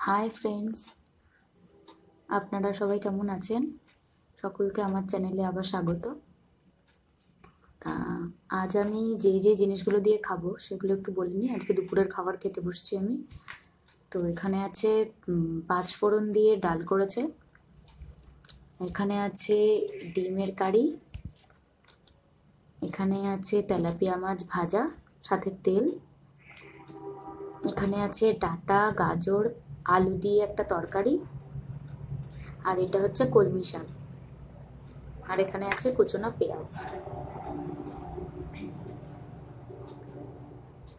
Hi friends, আপনারা সবাই কেমন আছেন? সকলকে আমার চ্যানেলে আবার স্বাগত। তা আজ আমি যে জিনিসগুলো দিয়ে খাবো সেগুলো একটু বলে নিই। আজকে দুপুরের খাবার খেতে বসছি আমি। তো এখানে আছে পাঁচ ফোড়ন দিয়ে ডাল করেছে, এখানে আছে ডিমের কারি, এখানে আছে তেলাপিয়া মাছ ভাজা সাথে তেল, এখানে আছে ডাঁটা গাজর আলু দিয়ে একটা তরকারি, আর এটা হচ্ছে কলমি শাক, আর এখানে আছে কুচনো পেঁয়াজ।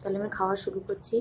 তাহলে আমি খাওয়া শুরু করছি।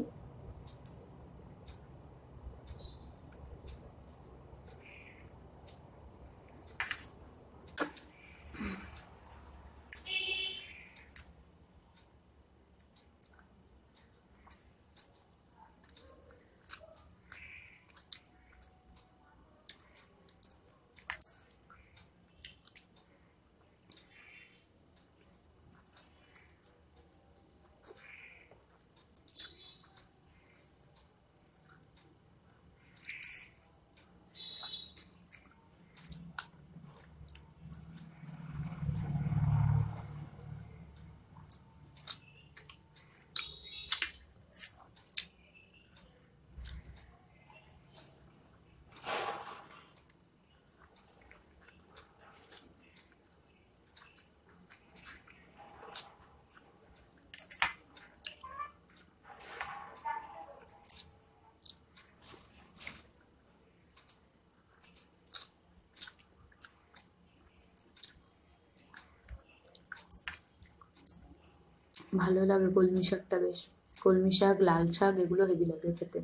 ভালো লাগে কলমি শাকটা বেশ। কলমি শাক লাল শাক এগুলো হেভি লাগে খেতে।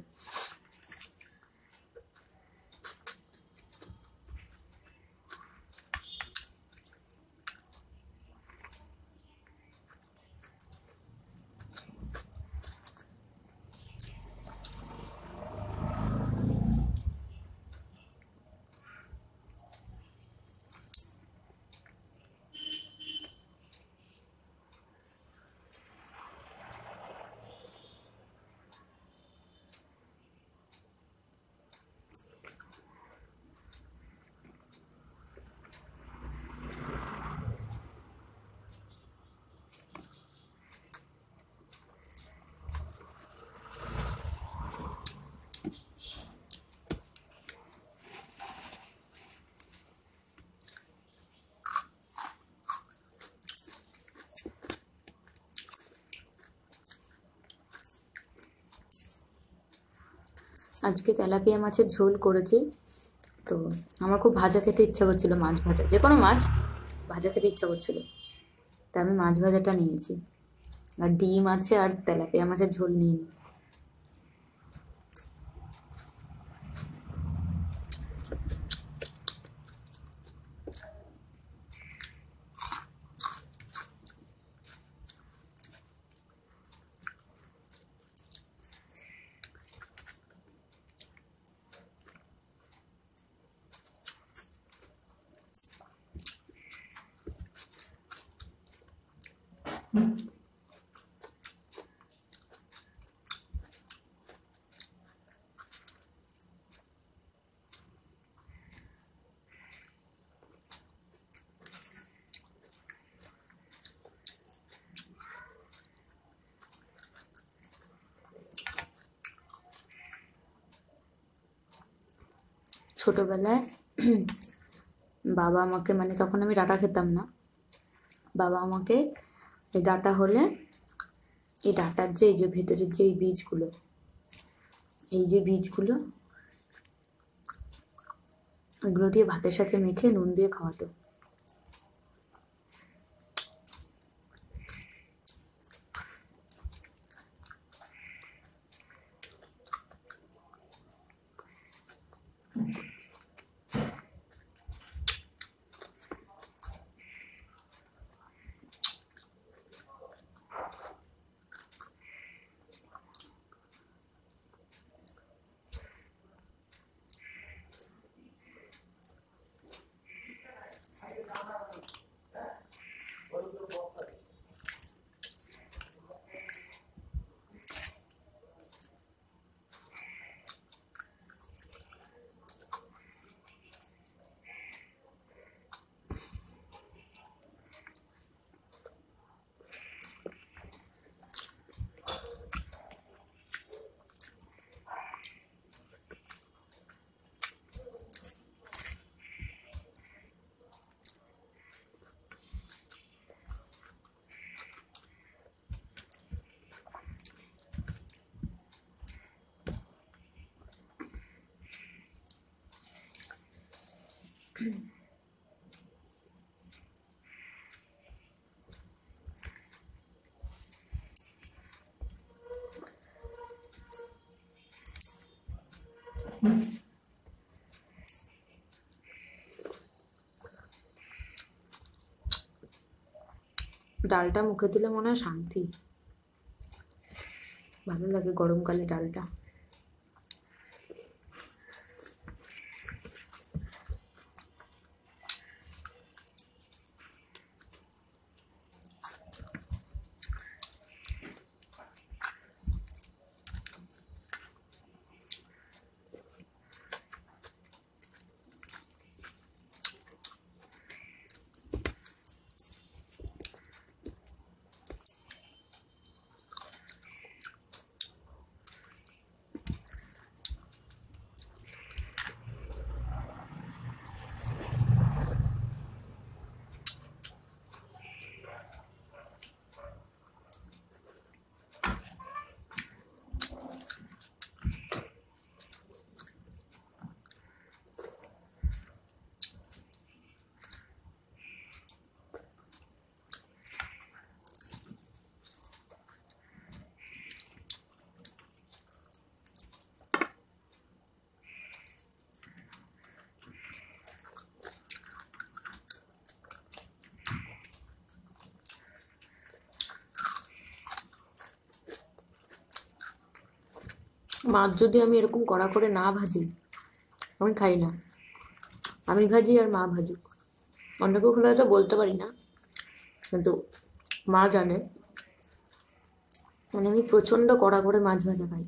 আজকে তেলাপিয়া মাছের ঝোল করেছি। তো আমার খুব ভাজা খেতে ইচ্ছা করছিল, মাছ ভাজা, যে কোনো মাছ ভাজা খেতে ইচ্ছা করছিল, তা আমি মাছ ভাজাটা নিয়েছি। আর ডিম আছে আর তেলাপিয়া মাছের ঝোল নিয়ে। ছোটবেলায় বাবা আমাকে, মানে তখন আমি ডাঁটা খেতাম না, বাবা আমাকে এই ডাঁটা হলে এই ডাঁটার যে এই যে ভেতরের যে এই বীজগুলো, এই যে বীজগুলো, এগুলো দিয়ে ভাতের সাথে মেখে নুন দিয়ে খাওয়াতো। ডালটা মুখে দিলে মনে হয় শান্তি, ভালো লাগে গরমকালে ডালটা। মাছ যদি আমি এরকম কড়া করে না ভাজি, আমি খাই না। আমি ভাজি আর মা ভাজুক, অন্য কেউ হলে হয়তো বলতে পারি না, কিন্তু মা জানে মানে আমি প্রচণ্ড কড়া করে মাছ ভাজা খাই,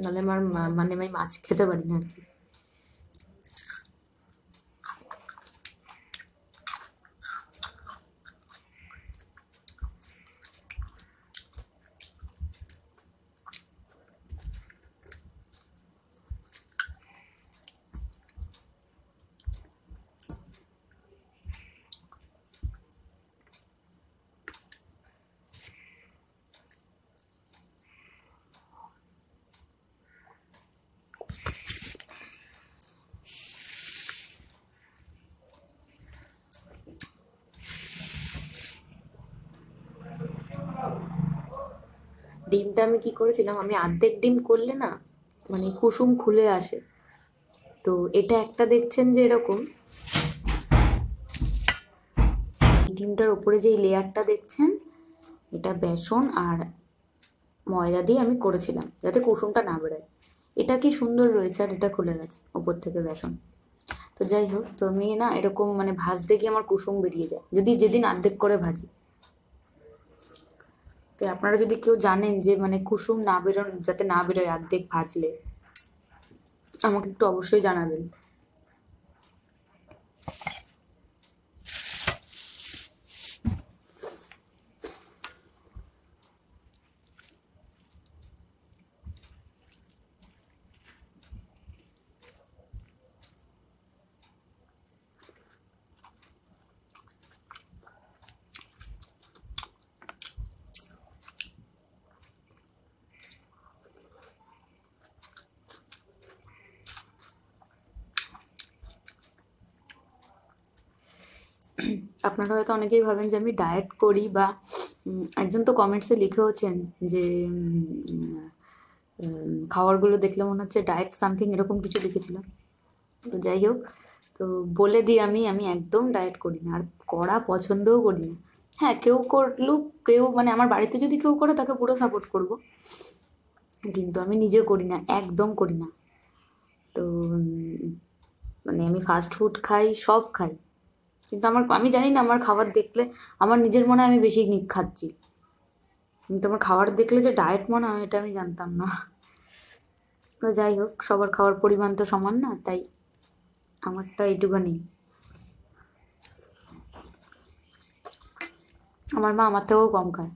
নাহলে আমার মানে আমি মাছ খেতে পারি না আর কি। ডিমটা আমি কি করেছিলাম, আমি অর্ধেক ডিম করলে না মানে কুসুম খুলে আসে, তো এটা একটা দেখছেন যে এরকম ডিমটার উপরে যেই লেয়ারটা দেখছেন, এটা বেসন আর ময়দা দিয়ে আমি করেছিলাম যাতে কুসুমটা না বেরোয়। এটা কি সুন্দর রয়েছে, আর এটা খুলে গেছে ওপর থেকে বেসন। তো যাই হোক, তো আমি না এরকম মানে ভাজতে গিয়ে আমার কুসুম বেরিয়ে যায় যদি যেদিন অর্ধেক করে ভাজি। তো আপনারা যদি কেউ জানেন যে মানে কুসুম না বেরোন, যাতে না বেরোয় অর্ধেক ভাজলে, আমাকে একটু অবশ্যই জানাবেন। আপনারা হয়তো অনেকেই ভাবেন যে আমি ডায়েট করি, বা একজন তো কমেন্টসে লিখেওছেন যে খাবারগুলো দেখলে মনে হচ্ছে ডায়েট সামথিং এরকম কিছু লিখেছিলাম। তো যাই হোক, তো বলে দিই আমি আমি একদম ডায়েট করি না, আর করা পছন্দও করি না। হ্যাঁ, কেউ করলেও, কেউ মানে আমার বাড়িতে যদি কেউ করে তাকে পুরো সাপোর্ট করব, কিন্তু আমি নিজে করি না, একদম করি না। তো মানে আমি ফাস্ট ফুড খাই, সব খাই, কিন্তু আমি জানি না, আমার খাবার দেখলে আমার নিজের মনে হয় আমি বেশি খাচ্ছি, কিন্তু আমার খাবার দেখলে যে ডায়েট মনে হয় এটা আমি জানতাম না। তো যাই হোক, সবার খাওয়ার পরিমাণ তো সমান না, তাই আমারটা এইটুখানি। আমার মা আমার থেকেও কম খায়।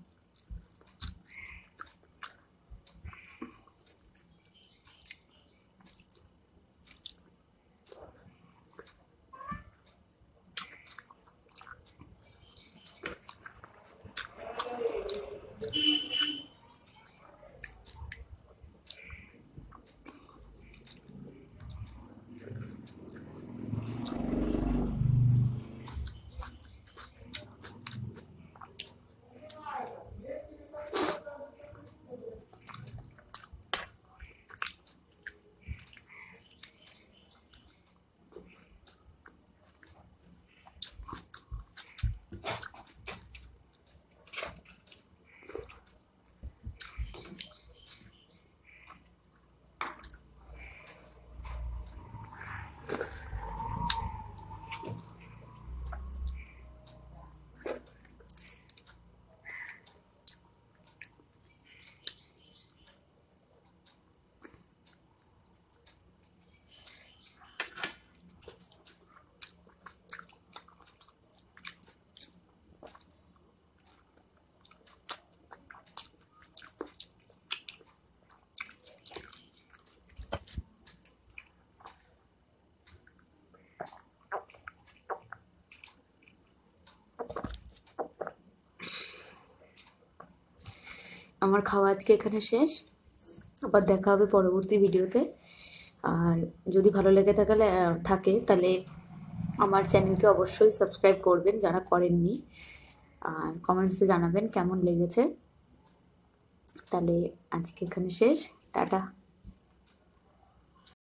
আমার খাওয়া আজকে এখানে শেষ। আবার দেখা হবে পরবর্তী ভিডিওতে। আর যদি ভালো লেগে থাকে তাহলে আমার চ্যানেলকে অবশ্যই সাবস্ক্রাইব করবেন যারা করেননি, আর কমেন্টসে জানাবেন কেমন লেগেছে। তাহলে আজকে এখানে শেষ, টাটা।